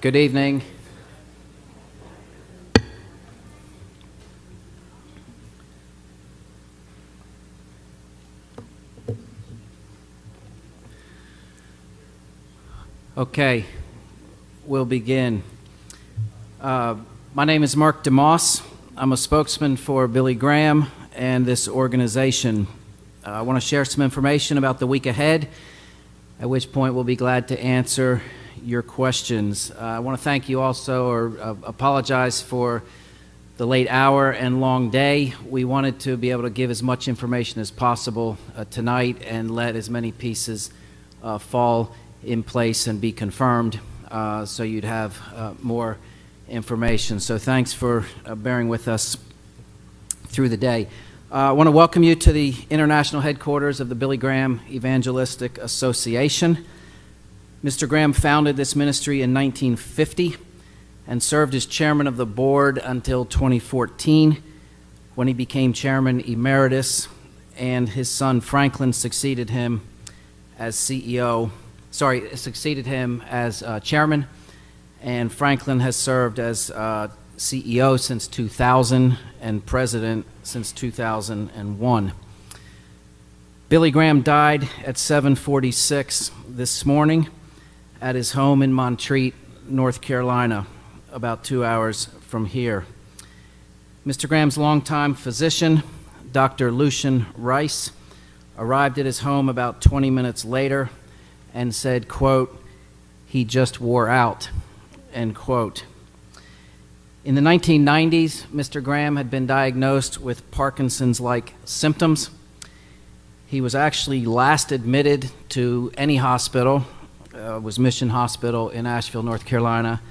Good evening. Okay, we'll begin. My name is Mark DeMoss. I'm a spokesman for Billy Graham and this organization. I want to share some information about the week ahead, at which point we'll be glad to answer your questions. I want to thank you also, or apologize for the late hour and long day. We wanted to be able to give as much information as possible tonight and let as many pieces fall in place and be confirmed so you'd have more information. So thanks for bearing with us through the day. I want to welcome you to the international headquarters of the Billy Graham Evangelistic Association. Mr. Graham founded this ministry in 1950 and served as chairman of the board until 2014, when he became chairman emeritus, and his son Franklin succeeded him as chairman, and Franklin has served as CEO since 2000 and president since 2001. Billy Graham died at 7:46 this morning at his home in Montreat, North Carolina, about 2 hours from here. Mr. Graham's longtime physician, Dr. Lucian Rice, arrived at his home about 20 minutes later and said, quote, "He just wore out," end quote. In the 1990s, Mr. Graham had been diagnosed with Parkinson's-like symptoms. He was actually last admitted to any hospital, was Mission Hospital in Asheville, North Carolina,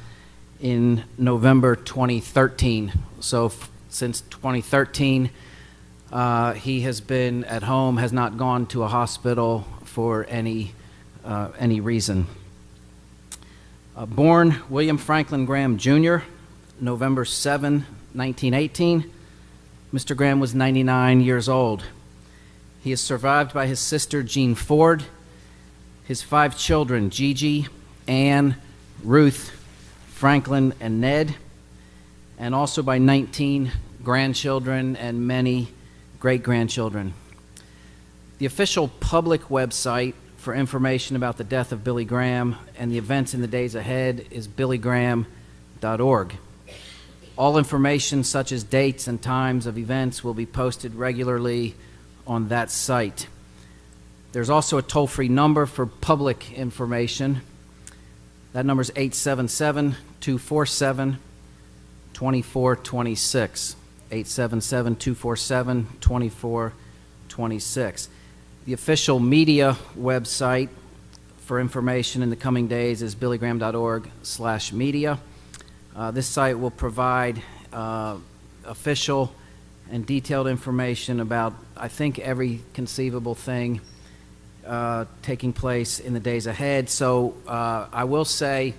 in November 2013. So since 2013, he has been at home, has not gone to a hospital for any reason. Born William Franklin Graham Jr., November 7, 1918, Mr. Graham was 99 years old. He is survived by his sister Jean Ford, his 5 children, Gigi, Anne, Ruth, Franklin, and Ned, and also by 19 grandchildren and many great-grandchildren. The official public website for information about the death of Billy Graham and the events in the days ahead is billygraham.org. All information such as dates and times of events will be posted regularly on that site. There's also a toll-free number for public information. That number is 877-247-2426. 877-247-2426. The official media website for information in the coming days is billygraham.org/media. This site will provide official and detailed information about, I think, every conceivable thing taking place in the days ahead. So I will say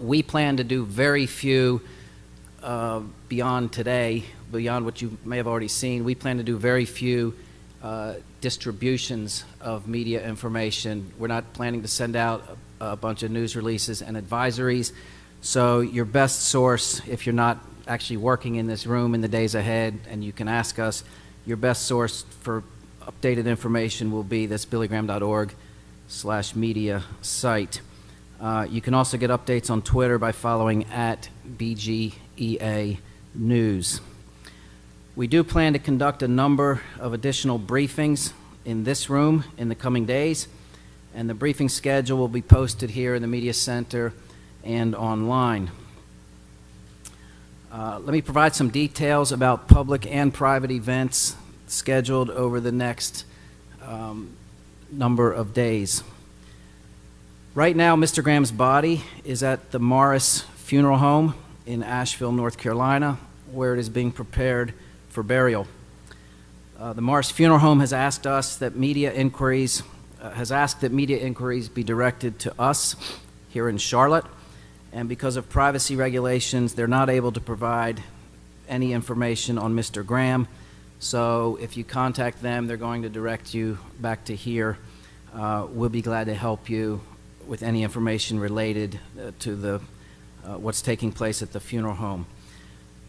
we plan to do very few beyond today, beyond what you may have already seen. We plan to do very few distributions of media information. We're not planning to send out a bunch of news releases and advisories. So your best source, if you're not actually working in this room in the days ahead, and you can ask us, your best source for updated information will be this billygraham.org/media site. You can also get updates on Twitter by following @BGEA News. We do plan to conduct a number of additional briefings in this room in the coming days, and the briefing schedule will be posted here in the Media Center and online. Let me provide some details about public and private events scheduled over the next number of days. Right now, Mr. Graham's body is at the Morris Funeral Home in Asheville, North Carolina, where it is being prepared for burial. The Morris Funeral Home has asked that media inquiries be directed to us here in Charlotte, and because of privacy regulations, they're not able to provide any information on Mr. Graham. So if you contact them, they're going to direct you back to here. We'll be glad to help you with any information related to the what's taking place at the funeral home.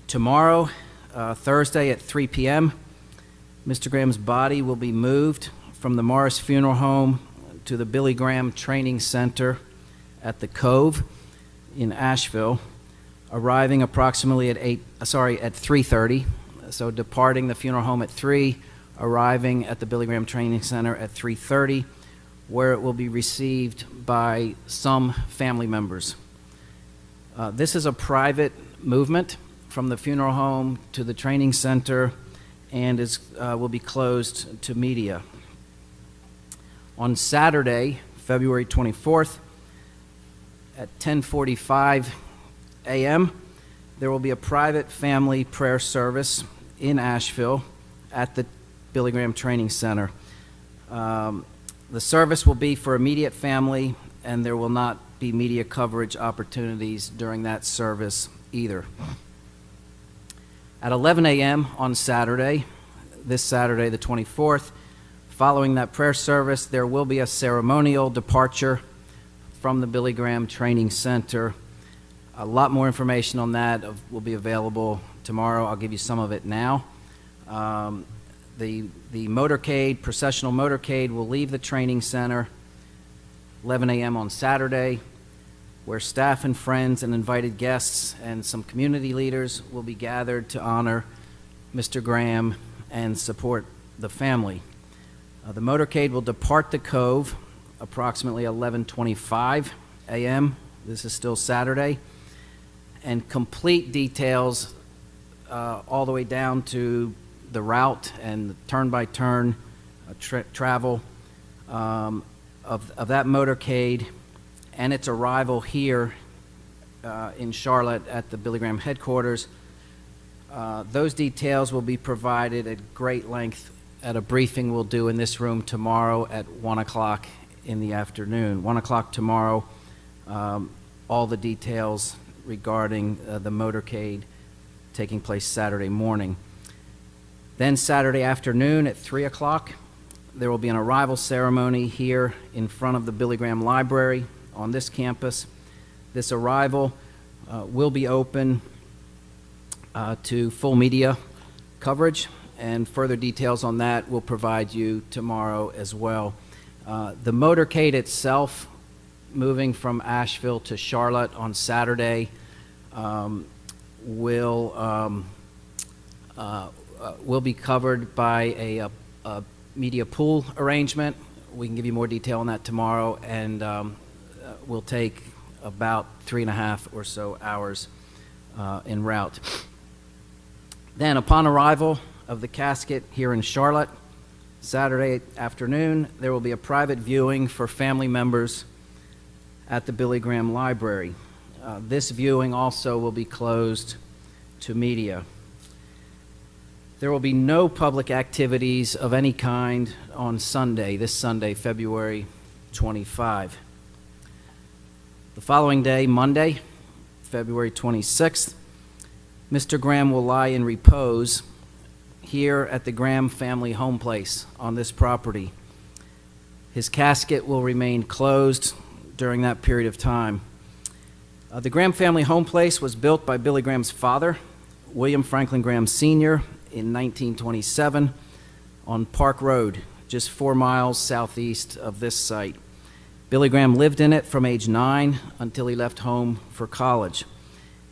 Tomorrow, Thursday at 3 p.m., Mr. Graham's body will be moved from the Morris Funeral Home to the Billy Graham Training Center at the Cove in Asheville, arriving approximately at 3:30. So departing the funeral home at 3, arriving at the Billy Graham Training Center at 3:30, where it will be received by some family members. This is a private movement from the funeral home to the training center and will be closed to media. On Saturday, February 24th, at 10:45 a.m., there will be a private family prayer service in Asheville at the Billy Graham Training Center. The service will be for immediate family, and there will not be media coverage opportunities during that service either. At 11 a.m. on Saturday, this Saturday the 24th, following that prayer service, there will be a ceremonial departure from the Billy Graham Training Center. A lot more information on that will be available tomorrow. I'll give you some of it now. The motorcade, processional motorcade, will leave the training center 11 a.m. on Saturday, where staff and friends and invited guests and some community leaders will be gathered to honor Mr. Graham and support the family. The motorcade will depart the Cove approximately 11:25 a.m. This is still Saturday, and complete details all the way down to the route and the turn-by-turn travel of that motorcade and its arrival here in Charlotte at the Billy Graham headquarters. Those details will be provided at great length at a briefing we'll do in this room tomorrow at 1 o'clock in the afternoon. 1 o'clock tomorrow, all the details regarding the motorcade taking place Saturday morning. Then Saturday afternoon at 3 o'clock, there will be an arrival ceremony here in front of the Billy Graham Library on this campus. This arrival will be open to full media coverage, and further details on that we'll provide you tomorrow as well. The motorcade itself, moving from Asheville to Charlotte on Saturday, will be covered by a media pool arrangement. We can give you more detail on that tomorrow, and will take about 3.5 or so hours en route. Then, upon arrival of the casket here in Charlotte, Saturday afternoon, there will be a private viewing for family members at the Billy Graham Library. This viewing also will be closed to media. There will be no public activities of any kind on Sunday, this Sunday, February 25. The following day, Monday, February 26th, Mr. Graham will lie in repose here at the Graham family home place on this property. His casket will remain closed during that period of time. The Graham family home place was built by Billy Graham's father, William Franklin Graham Sr., in 1927 on Park Road, just 4 miles southeast of this site. Billy Graham lived in it from age 9 until he left home for college.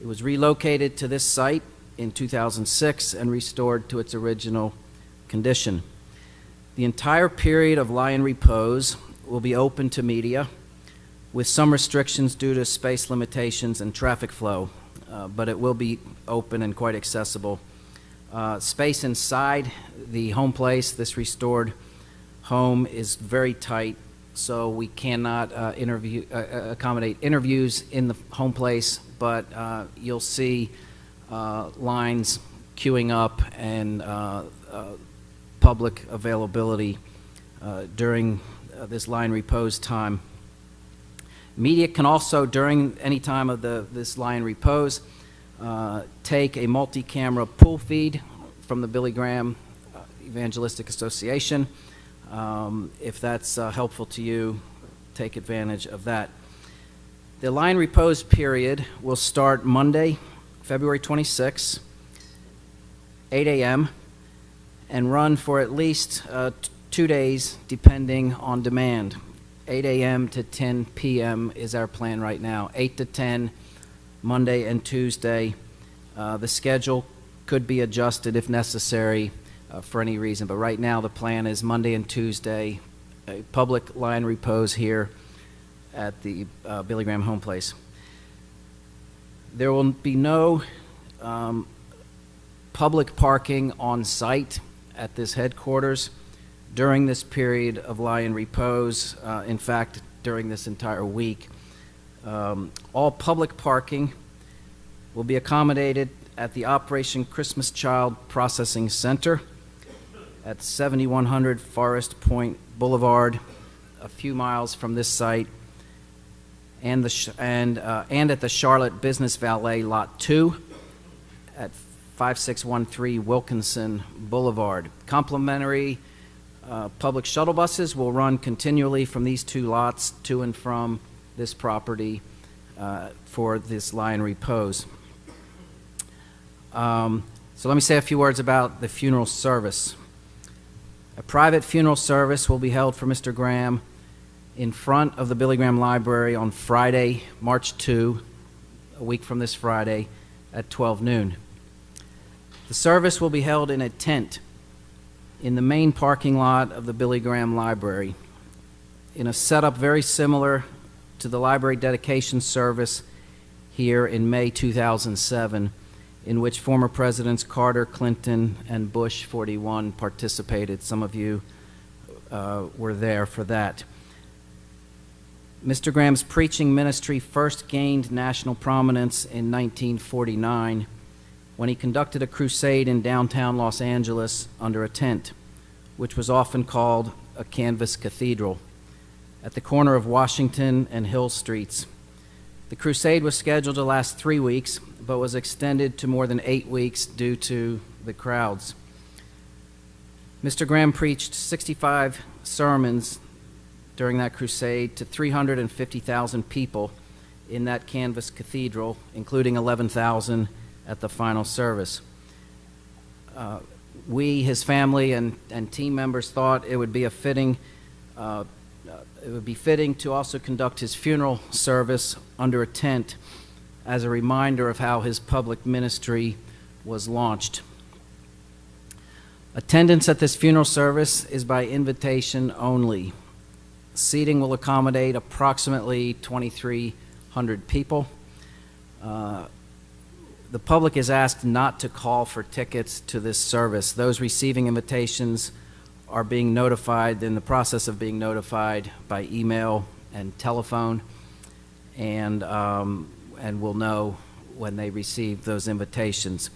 It was relocated to this site in 2006 and restored to its original condition. The entire period of lie in repose will be open to media, with some restrictions due to space limitations and traffic flow, but it will be open and quite accessible. Space inside the home place, this restored home, is very tight, so we cannot accommodate interviews in the home place, but you'll see lines queuing up and public availability during this line repose time. Media can also, during any time of this line repose, take a multi-camera pool feed from the Billy Graham Evangelistic Association. If that's helpful to you, take advantage of that. The lie in repose period will start Monday, February 26, 8 a.m., and run for at least 2 days, depending on demand. 8 a.m. to 10 p.m. is our plan right now. 8 to 10, Monday and Tuesday. The schedule could be adjusted if necessary for any reason, but right now the plan is Monday and Tuesday, a public lie in repose here at the Billy Graham home place. There will be no public parking on site at this headquarters during this period of lie in repose. In fact, during this entire week. All public parking will be accommodated at the Operation Christmas Child Processing Center at 7100 Forest Point Boulevard, a few miles from this site, and at the Charlotte Business Valet Lot 2 at 5613 Wilkinson Boulevard. Complimentary public shuttle buses will run continually from these two lots to and from this property for this lie in repose. So let me say a few words about the funeral service. A private funeral service will be held for Mr. Graham in front of the Billy Graham Library on Friday, March 2, a week from this Friday, at 12 noon. The service will be held in a tent in the main parking lot of the Billy Graham Library, in a setup very similar to the library dedication service here in May 2007, in which former Presidents Carter, Clinton, and Bush 41 participated. Some of you were there for that. Mr. Graham's preaching ministry first gained national prominence in 1949 when he conducted a crusade in downtown Los Angeles under a tent, which was often called a canvas cathedral, at the corner of Washington and Hill Streets. The crusade was scheduled to last 3 weeks, but was extended to more than 8 weeks due to the crowds. Mr. Graham preached 65 sermons during that crusade to 350,000 people in that canvas cathedral, including 11,000 at the final service. We, his family, and team members thought it would be fitting to also conduct his funeral service under a tent as a reminder of how his public ministry was launched. Attendance at this funeral service is by invitation only. Seating will accommodate approximately 2,300 people. The public is asked not to call for tickets to this service. Those receiving invitations are being notified, in the process of being notified by email and telephone, and will know when they receive those invitations.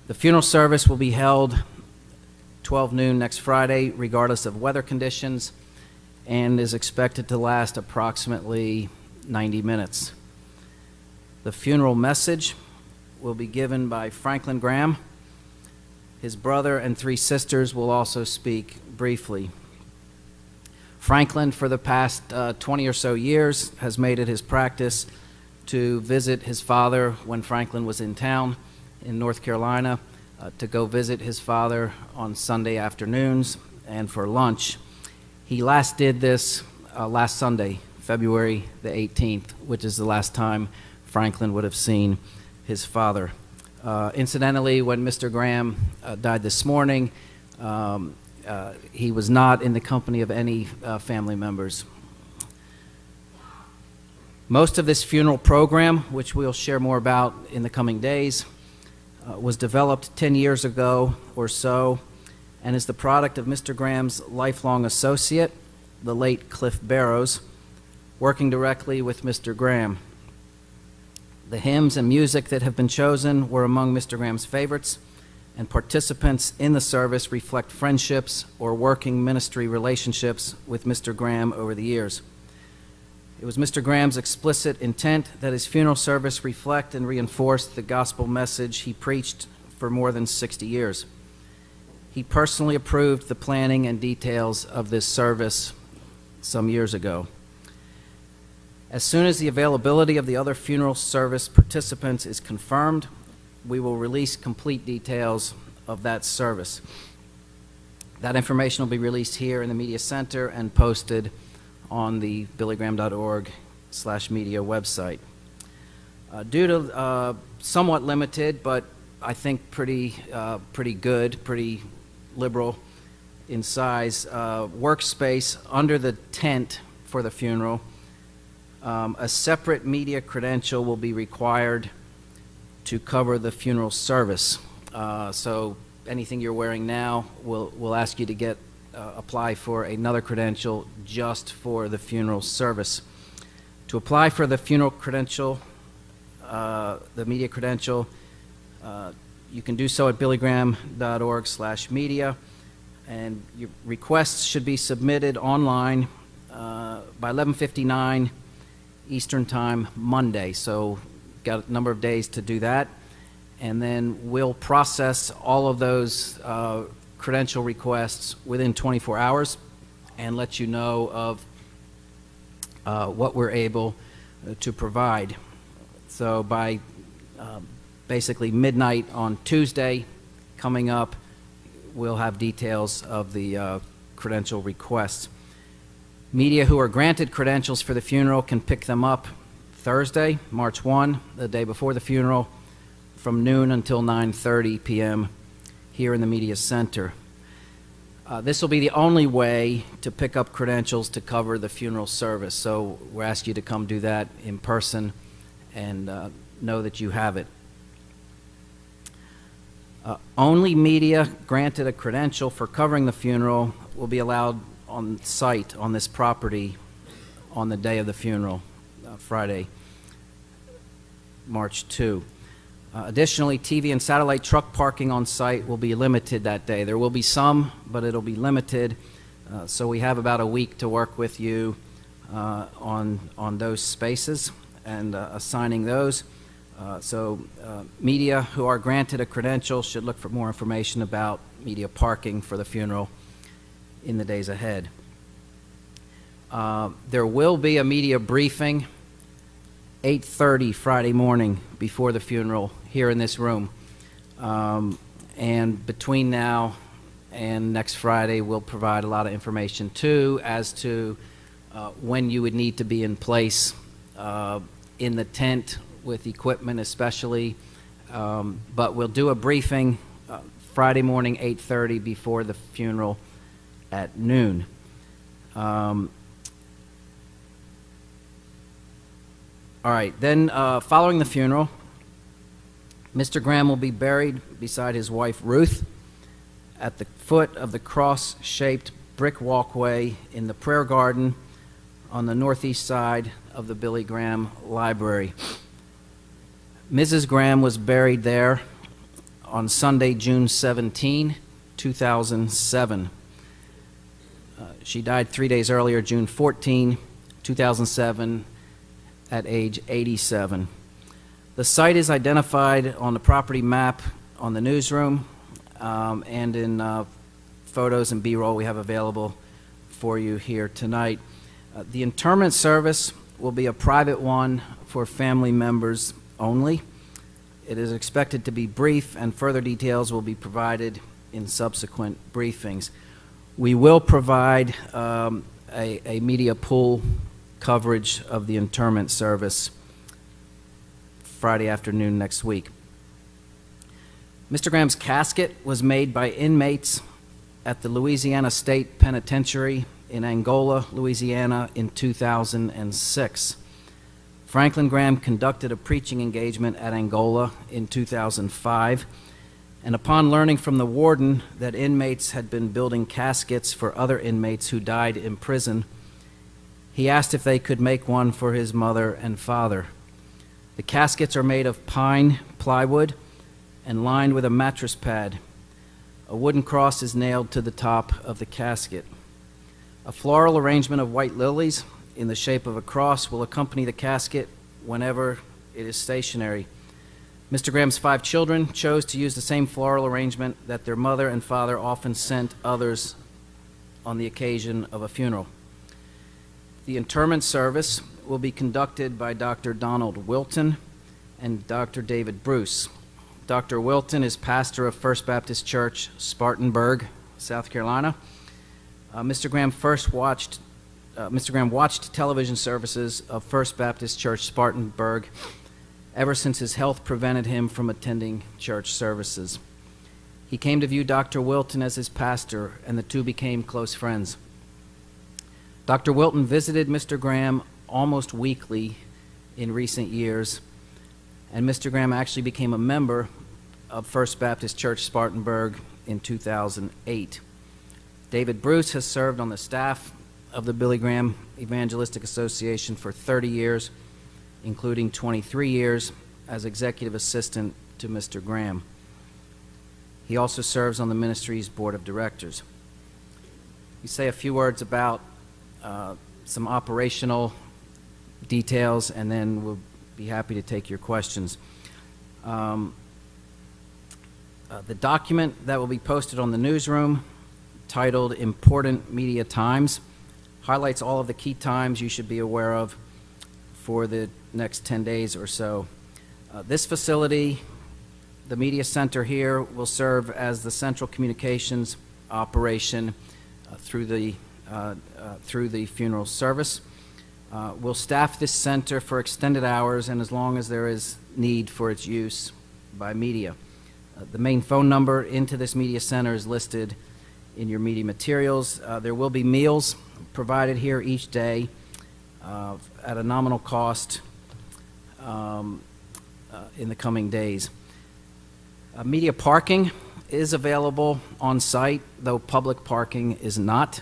The funeral service will be held 12 noon next Friday, regardless of weather conditions, and is expected to last approximately 90 minutes. The funeral message will be given by Franklin Graham. His brother and 3 sisters will also speak briefly. Franklin, for the past 20 or so years, has made it his practice to visit his father when Franklin was in town in North Carolina, to go visit his father on Sunday afternoons and for lunch. He last did this last Sunday, February the 18th, which is the last time Franklin would have seen his father. Incidentally, when Mr. Graham died this morning, he was not in the company of any family members. Most of this funeral program, which we'll share more about in the coming days, was developed 10 years ago or so, and is the product of Mr. Graham's lifelong associate, the late Cliff Barrows, working directly with Mr. Graham. The hymns and music that have been chosen were among Mr. Graham's favorites, and participants in the service reflect friendships or working ministry relationships with Mr. Graham over the years. It was Mr. Graham's explicit intent that his funeral service reflect and reinforce the gospel message he preached for more than 60 years. He personally approved the planning and details of this service some years ago. As soon as the availability of the other funeral service participants is confirmed, we will release complete details of that service. That information will be released here in the Media Center and posted on the billygraham.org/media website. Due to somewhat limited, but I think pretty good, pretty liberal in size, workspace under the tent for the funeral, a separate media credential will be required to cover the funeral service. So anything you're wearing now, we'll ask you to apply for another credential just for the funeral service. To apply for the funeral credential, the media credential, you can do so at billygraham.org/media, and your requests should be submitted online by 11:59 Eastern Time Monday. So got a number of days to do that, and then we'll process all of those credential requests within 24 hours and let you know of what we're able to provide. So by basically midnight on Tuesday coming up, we'll have details of the credential requests. Media who are granted credentials for the funeral can pick them up Thursday, March 1, the day before the funeral, from noon until 9:30 p.m. here in the Media Center. This will be the only way to pick up credentials to cover the funeral service, so we're asking you to come do that in person and know that you have it. Only media granted a credential for covering the funeral will be allowed on site on this property on the day of the funeral, Friday, March 2. Additionally, TV and satellite truck parking on site will be limited that day. There will be some, but it'll be limited, so we have about a week to work with you on those spaces and assigning those. Media who are granted a credential should look for more information about media parking for the funeral in the days ahead. There will be a media briefing 8:30 Friday morning before the funeral here in this room. And between now and next Friday, we'll provide a lot of information too as to when you would need to be in place in the tent with equipment especially. But we'll do a briefing Friday morning 8:30 before the funeral at noon. All right, then following the funeral, Mr. Graham will be buried beside his wife Ruth at the foot of the cross-shaped brick walkway in the prayer garden on the northeast side of the Billy Graham Library. Mrs. Graham was buried there on Sunday, June 17, 2007. She died 3 days earlier, June 14, 2007, at age 87. The site is identified on the property map on the newsroom and in photos and B-roll we have available for you here tonight. The interment service will be a private one for family members only. It is expected to be brief, and further details will be provided in subsequent briefings. We will provide a media pool coverage of the interment service Friday afternoon next week. Mr. Graham's casket was made by inmates at the Louisiana State Penitentiary in Angola, Louisiana in 2006. Franklin Graham conducted a preaching engagement at Angola in 2005, and upon learning from the warden that inmates had been building caskets for other inmates who died in prison, he asked if they could make one for his mother and father. The caskets are made of pine plywood and lined with a mattress pad. A wooden cross is nailed to the top of the casket. A floral arrangement of white lilies in the shape of a cross will accompany the casket whenever it is stationary. Mr. Graham's 5 children chose to use the same floral arrangement that their mother and father often sent others on the occasion of a funeral. The interment service will be conducted by Dr. Donald Wilton and Dr. David Bruce. Dr. Wilton is pastor of First Baptist Church, Spartanburg, South Carolina. Mr. Graham watched television services of First Baptist Church, Spartanburg, ever since his health prevented him from attending church services. He came to view Dr. Wilton as his pastor, and the two became close friends. Dr. Wilton visited Mr. Graham almost weekly in recent years, and Mr. Graham actually became a member of First Baptist Church, Spartanburg in 2008. David Bruce has served on the staff of the Billy Graham Evangelistic Association for 30 years, including 23 years as executive assistant to Mr. Graham. He also serves on the ministry's board of directors. We say a few words about some operational details, and then we'll be happy to take your questions. The document that will be posted on the newsroom, titled Important Media Times, highlights all of the key times you should be aware of for the next 10 days or so. This facility, the media center here, will serve as the central communications operation through the funeral service. We'll staff this center for extended hours and as long as there is need for its use by media. The main phone number into this media center is listed in your media materials. There will be meals provided here each day at a nominal cost in the coming days. Media parking is available on site, though public parking is not.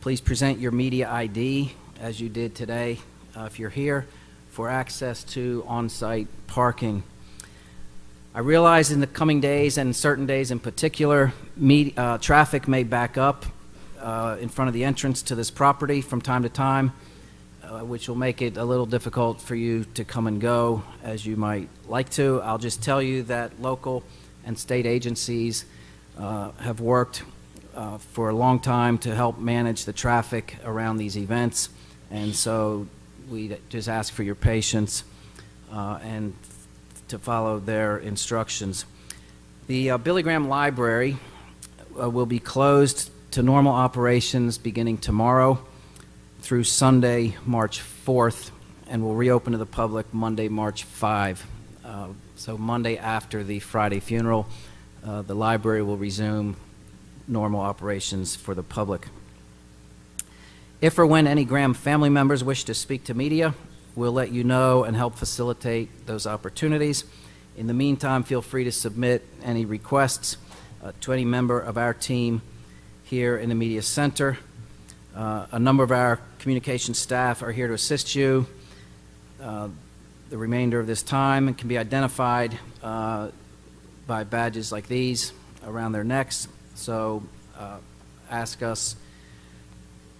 Please present your media ID, as you did today, if you're here, for access to on-site parking. I realize in the coming days, and certain days in particular, traffic may back up in front of the entrance to this property from time to time, which will make it a little difficult for you to come and go as you might like to. I'll just tell you that local and state agencies have worked for a long time to help manage the traffic around these events, and so we just ask for your patience and to follow their instructions. The Billy Graham Library will be closed to normal operations beginning tomorrow through Sunday, March 4th, and will reopen to the public Monday, March 5. So Monday after the Friday funeral, the library will resume normal operations for the public. If or when any Graham family members wish to speak to media, we'll let you know and help facilitate those opportunities. In the meantime, feel free to submit any requests to any member of our team here in the Media Center. A number of our communication staff are here to assist you the remainder of this time and can be identified by badges like these around their necks. So ask us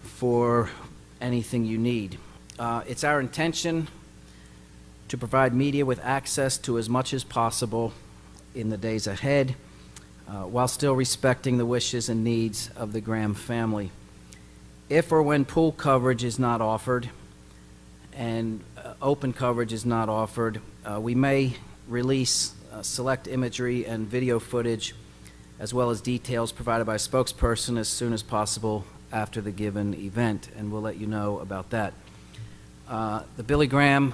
for anything you need. It's our intention to provide media with access to as much as possible in the days ahead, while still respecting the wishes and needs of the Graham family. If or when pool coverage is not offered and open coverage is not offered, we may release select imagery and video footage as well as details provided by a spokesperson as soon as possible after the given event, and we'll let you know about that. The Billy Graham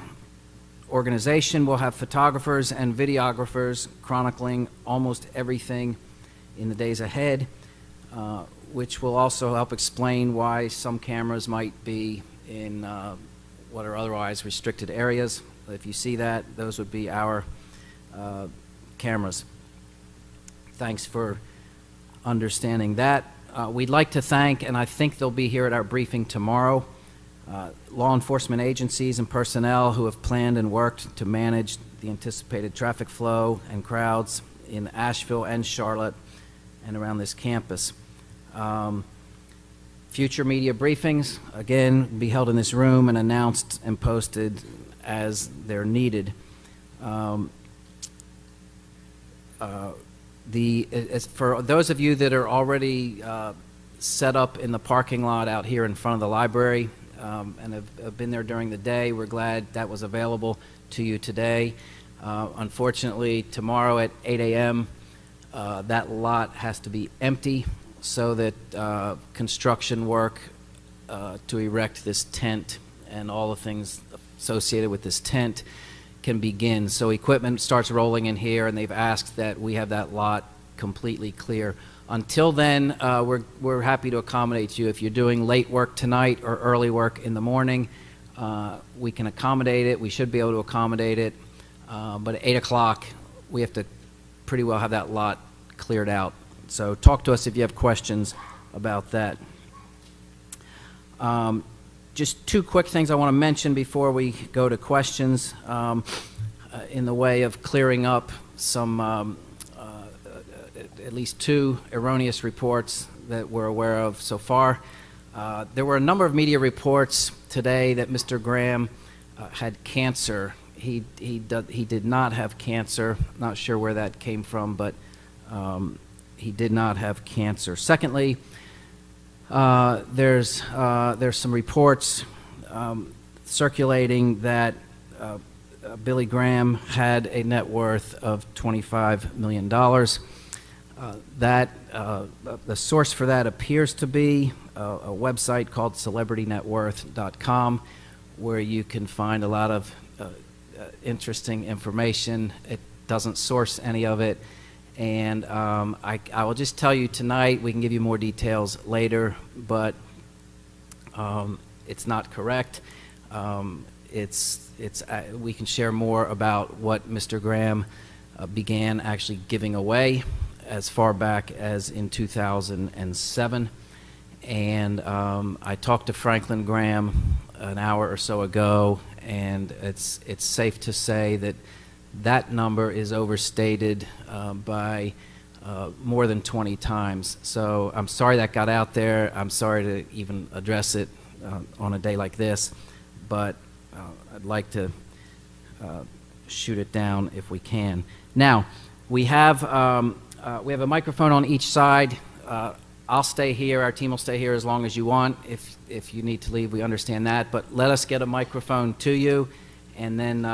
organization will have photographers and videographers chronicling almost everything in the days ahead, which will also help explain why some cameras might be in what are otherwise restricted areas. If you see that, those would be our cameras. Thanks for understanding that. We'd like to thank, and I think they'll be here at our briefing tomorrow, law enforcement agencies and personnel who have planned and worked to manage the anticipated traffic flow and crowds in Asheville and Charlotte and around this campus. Future media briefings, again, will be held in this room and announced and posted as they're needed. For those of you that are already set up in the parking lot out here in front of the library, and have been there during the day. We're glad that was available to you today. Unfortunately, tomorrow at 8 a.m., that lot has to be empty so that construction work to erect this tent and all the things associated with this tent can begin. So equipment starts rolling in here, and they've asked that we have that lot completely clear. Until then, we're happy to accommodate you. If you're doing late work tonight or early work in the morning, we can accommodate it. We should be able to accommodate it. But at 8 o'clock, we have to pretty well have that lot cleared out. So talk to us if you have questions about that. Just two quick things I want to mention before we go to questions in the way of clearing up some, at least two erroneous reports that we're aware of so far. There were a number of media reports today that Mr. Graham had cancer. He did not have cancer. Not sure where that came from, but he did not have cancer. Secondly, there's some reports circulating that Billy Graham had a net worth of $25 million. The source for that appears to be a website called celebritynetworth.com, where you can find a lot of interesting information. It doesn't source any of it. And I will just tell you tonight, we can give you more details later, but it's not correct. We can share more about what Mr. Graham began actually giving away as far back as in 2007. And I talked to Franklin Graham an hour or so ago, and it's safe to say that that number is overstated by more than 20 times. So I'm sorry that got out there. I'm sorry to even address it on a day like this, but I'd like to shoot it down if we can. Now, we have a microphone on each side. I'll stay here. Our team will stay here as long as you want. If you need to leave, we understand that. But let us get a microphone to you, and then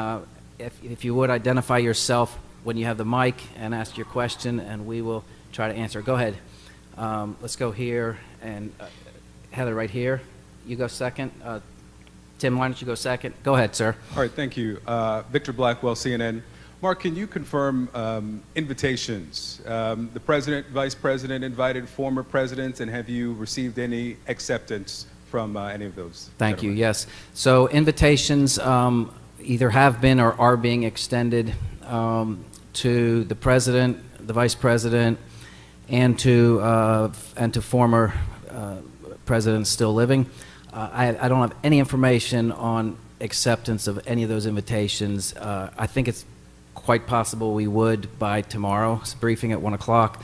if you would identify yourself when you have the mic and ask your question, and we will try to answer. Go ahead. Let's go here, and Heather right here. You go second. Tim, why don't you go second? Go ahead, sir. All right, thank you. Victor Blackwell, CNN. Mark, can you confirm invitations? The president, vice president invited former presidents, and have you received any acceptance from any of those? Thank you, yes. So invitations either have been or are being extended to the president, the vice president, and to former presidents still living. I don't have any information on acceptance of any of those invitations. I think it's quite possible we would by tomorrow's briefing at 1 o'clock,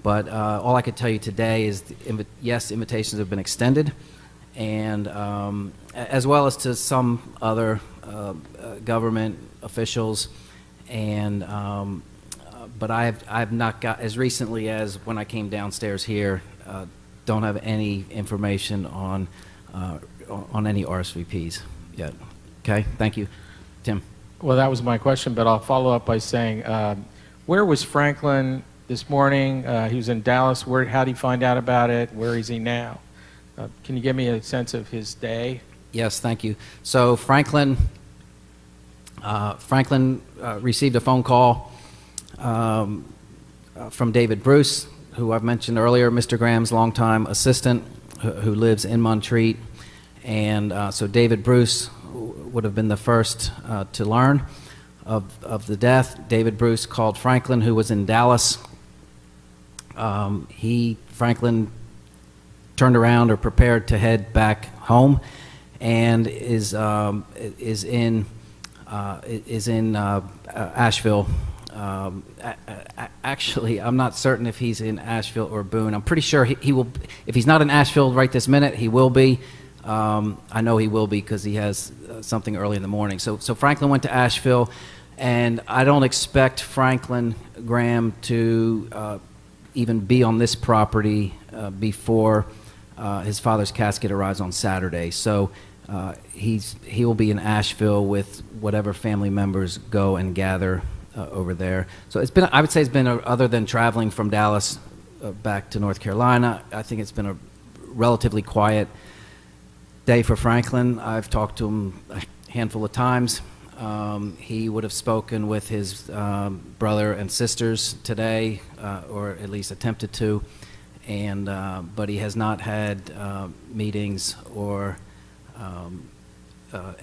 but all I could tell you today is yes, invitations have been extended, and as well as to some other government officials, and but I've not got, as recently as when I came downstairs here, don't have any information on any RSVPs yet. Okay, thank you. Tim. Well, that was my question, but I'll follow up by saying, where was Franklin this morning? He was in Dallas. How did he find out about it? Where is he now? Can you give me a sense of his day? Yes, thank you. So Franklin received a phone call from David Bruce, who I've mentioned earlier, Mr. Graham's longtime assistant, who lives in Montreat. And so David Bruce would have been the first to learn of the death. David Bruce called Franklin, who was in Dallas. Franklin turned around or prepared to head back home, and is in Asheville. Actually, I'm not certain if he's in Asheville or Boone. I'm pretty sure he will. If he's not in Asheville right this minute, he will be. I know he will be because he has something early in the morning. So Franklin went to Asheville, and I don't expect Franklin Graham to even be on this property before his father's casket arrives on Saturday. So he will be in Asheville with whatever family members go and gather over there. So it's been, I would say it's been, other than traveling from Dallas back to North Carolina, I think it's been a relatively quiet day for Franklin. I've talked to him a handful of times. He would have spoken with his brother and sisters today, or at least attempted to, and but he has not had meetings or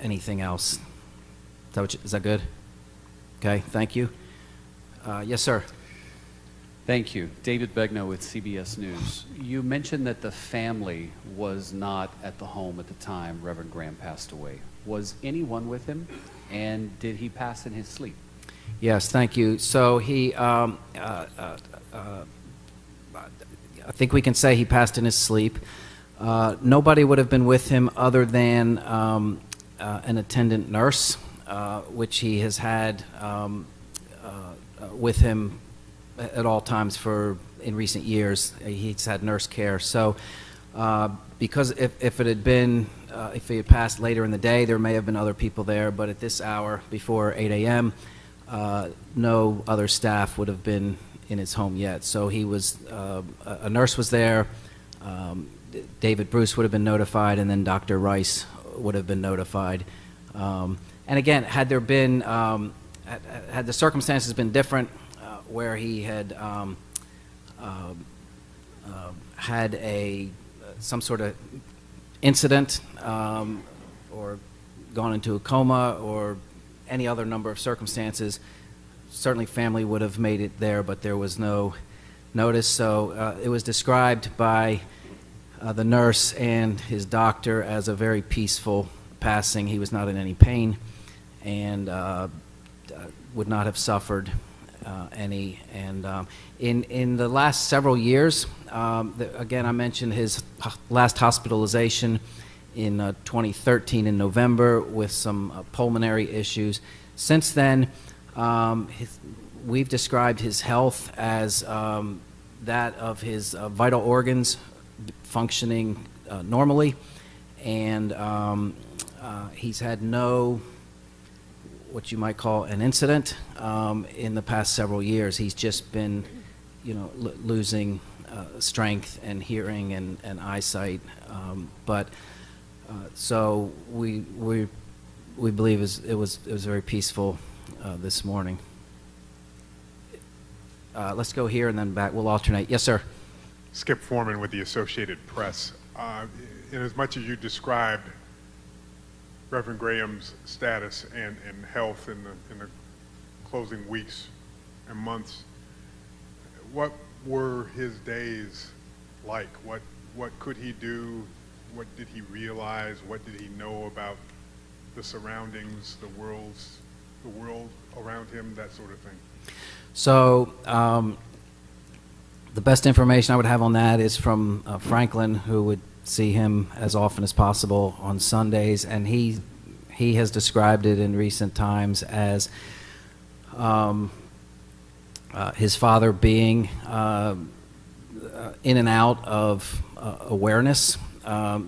anything else. Is that good? Okay, thank you. Yes, sir. Thank you. David Begnaud with CBS News. You mentioned that the family was not at the home at the time Reverend Graham passed away. Was anyone with him, and did he pass in his sleep? Yes, thank you. So he, I think we can say he passed in his sleep. Nobody would have been with him other than an attendant nurse, which he has had with him at all times in recent years. He's had nurse care. So because if it had been, if he had passed later in the day, there may have been other people there, but at this hour, before 8 a.m., no other staff would have been in his home yet. So he was, a nurse was there, David Bruce would have been notified, and then Dr. Rice would have been notified. And again, had there been, had the circumstances been different, where he had had some sort of incident, or gone into a coma, or any other number of circumstances, certainly family would have made it there, but there was no notice. So it was described by the nurse and his doctor as a very peaceful passing. He was not in any pain, and would not have suffered any. And in the last several years, again, I mentioned his last hospitalization in 2013 in November with some pulmonary issues. Since then, we've described his health as that of his vital organs functioning normally, and he's had no, what you might call, an incident in the past several years. He's just been, losing strength and hearing and eyesight, so we believe it was very peaceful this morning. Let's go here and then back. We'll alternate. Yes, sir. Skip Foreman with the Associated Press. In as much as you described Reverend Graham's status and health in the closing weeks and months, what were his days like? What could he do? What did he realize? What did he know about the surroundings, the world around him, that sort of thing? So the best information I would have on that is from Franklin, who would see him as often as possible on Sundays, and he has described it in recent times as his father being in and out of awareness.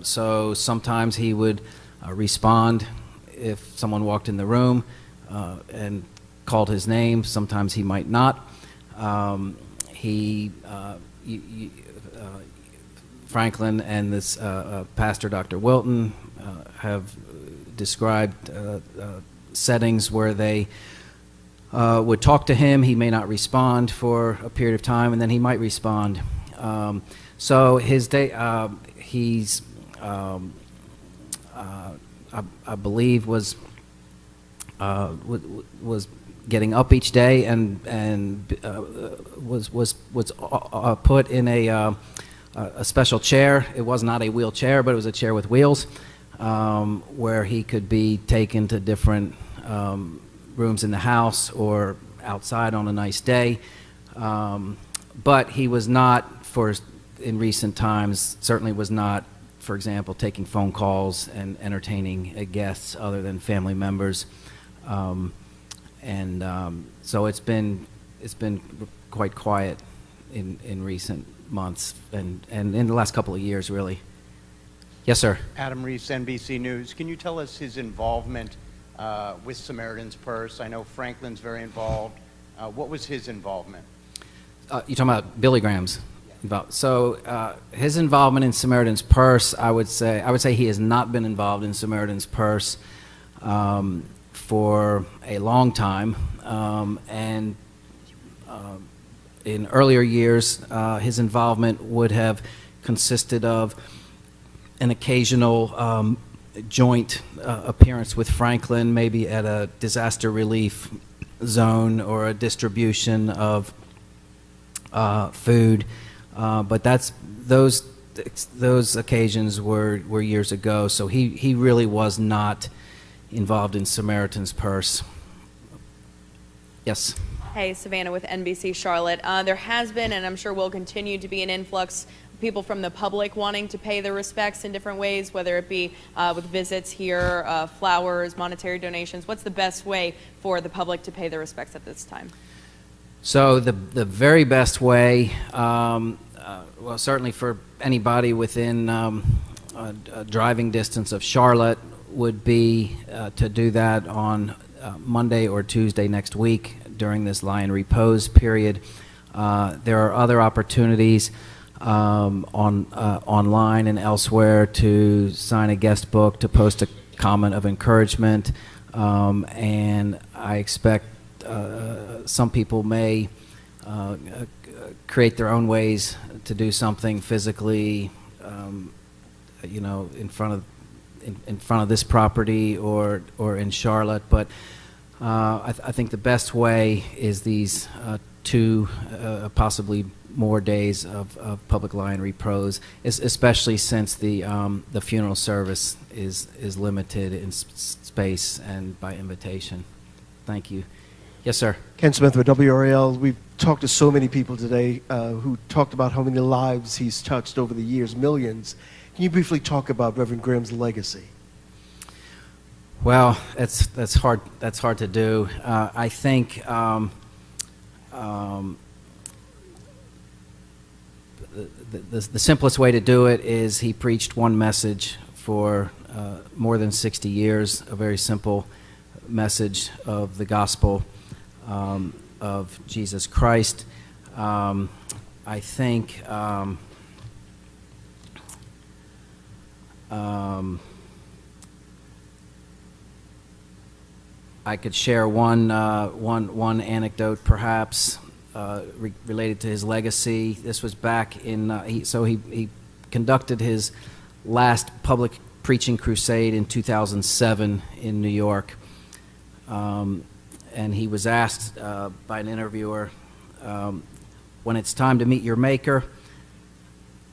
So sometimes he would respond if someone walked in the room and called his name. Sometimes he might not. Franklin and this pastor, Dr. Wilton, have described settings where they would talk to him. He may not respond for a period of time, and then he might respond. So his day, he's, I believe, was getting up each day and was put in a special chair. It was not a wheelchair, but it was a chair with wheels, where he could be taken to different rooms in the house or outside on a nice day. But he was not, in recent times, certainly was not, for example, taking phone calls and entertaining guests other than family members. So it's been quite quiet in recent months and in the last couple of years, really. Yes, sir. Adam Reese, NBC News. Can you tell us his involvement with Samaritan's Purse? I know Franklin's very involved. What was his involvement? You're talking about Billy Graham's. So his involvement in Samaritan's Purse, I would say he has not been involved in Samaritan's Purse for a long time, and in earlier years, his involvement would have consisted of an occasional joint appearance with Franklin, maybe at a disaster relief zone or a distribution of food, but those occasions were years ago. So he really was not involved in Samaritan's Purse. Yes. Hey, Savannah with NBC Charlotte. There has been, and I'm sure will continue to be, an influx of people from the public wanting to pay their respects in different ways, whether it be with visits here, flowers, monetary donations. What's the best way for the public to pay their respects at this time? So the very best way, well, certainly for anybody within a driving distance of Charlotte, would be to do that on Monday or Tuesday next week during this lie in repose period. There are other opportunities online and elsewhere to sign a guest book, to post a comment of encouragement, and I expect some people may create their own ways to do something physically, you know, in front of this property or in Charlotte. But I think the best way is these 2, possibly more days of public lie in repose, especially since the funeral service is limited in space and by invitation. Thank you. Yes, sir. Ken Smith with WRAL. We've talked to so many people today who talked about how many lives he's touched over the years, millions. Can you briefly talk about Reverend Graham's legacy? Well, that's hard to do. I think the simplest way to do it is he preached one message for more than 60 years, a very simple message of the gospel of Jesus Christ. I think I could share one anecdote, perhaps, related to his legacy. This was back in, he conducted his last public preaching crusade in 2007 in New York. And he was asked by an interviewer, when it's time to meet your maker,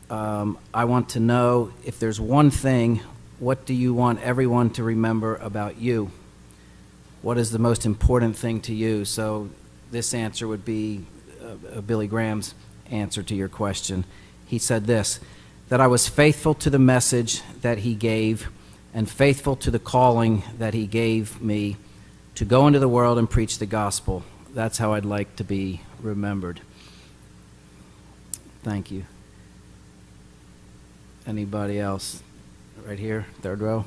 I want to know, if there's one thing, what do you want everyone to remember about you? What is the most important thing to you? So this answer would be Billy Graham's answer to your question. He said this, that I was faithful to the message that he gave and faithful to the calling that he gave me to go into the world and preach the gospel. That's how I'd like to be remembered. Thank you. Anybody else? Right here, third row.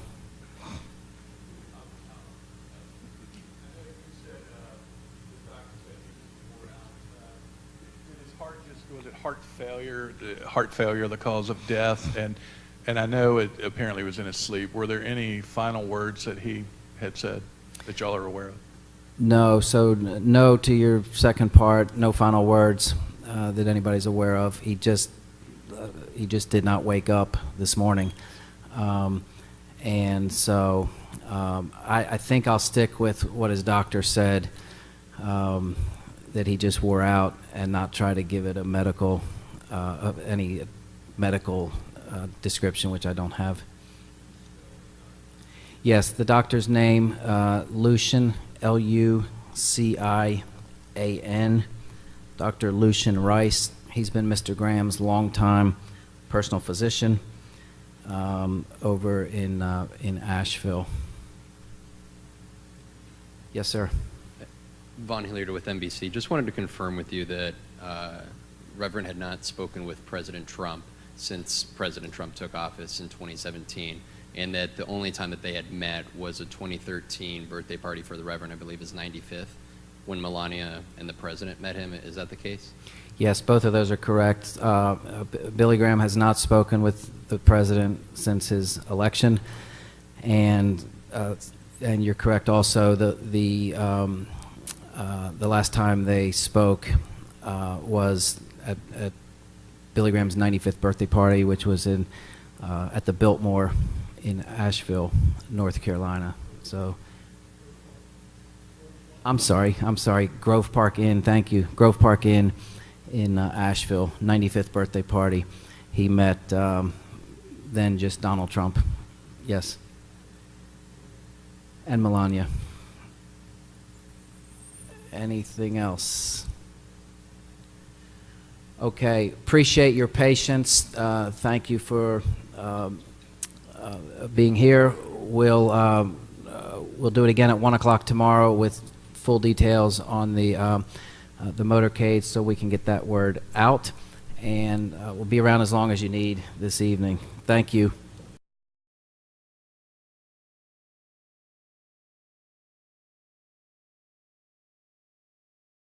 Was it heart failure? The heart failure, the cause of death, and I know it apparently was in his sleep. Were there any final words that he had said that y'all are aware of? No. So no to your second part. No final words that anybody's aware of. He just did not wake up this morning, and so I think I'll stick with what his doctor said. That he just wore out, and not try to give it a medical, any medical description, which I don't have. Yes, the doctor's name, Lucian, L-U-C-I-A-N, Dr. Lucian Rice. He's been Mr. Graham's longtime personal physician over in Asheville. Yes, sir. Von Hilliard with NBC. Just wanted to confirm with you that Reverend had not spoken with President Trump since President Trump took office in 2017, and that the only time that they had met was a 2013 birthday party for the Reverend, I believe his 95th, when Melania and the President met him. Is that the case? Yes, both of those are correct. Billy Graham has not spoken with the President since his election, and you're correct also. The last time they spoke was at Billy Graham's 95th birthday party, which was at the Biltmore in Asheville, North Carolina. So, I'm sorry, Grove Park Inn, thank you. Grove Park Inn in Asheville, 95th birthday party. He met then just Donald Trump, yes, and Melania. Anything else? Okay, appreciate your patience. Thank you for being here. We'll do it again at 1 o'clock tomorrow with full details on the motorcade, so we can get that word out. And we'll be around as long as you need this evening. Thank you.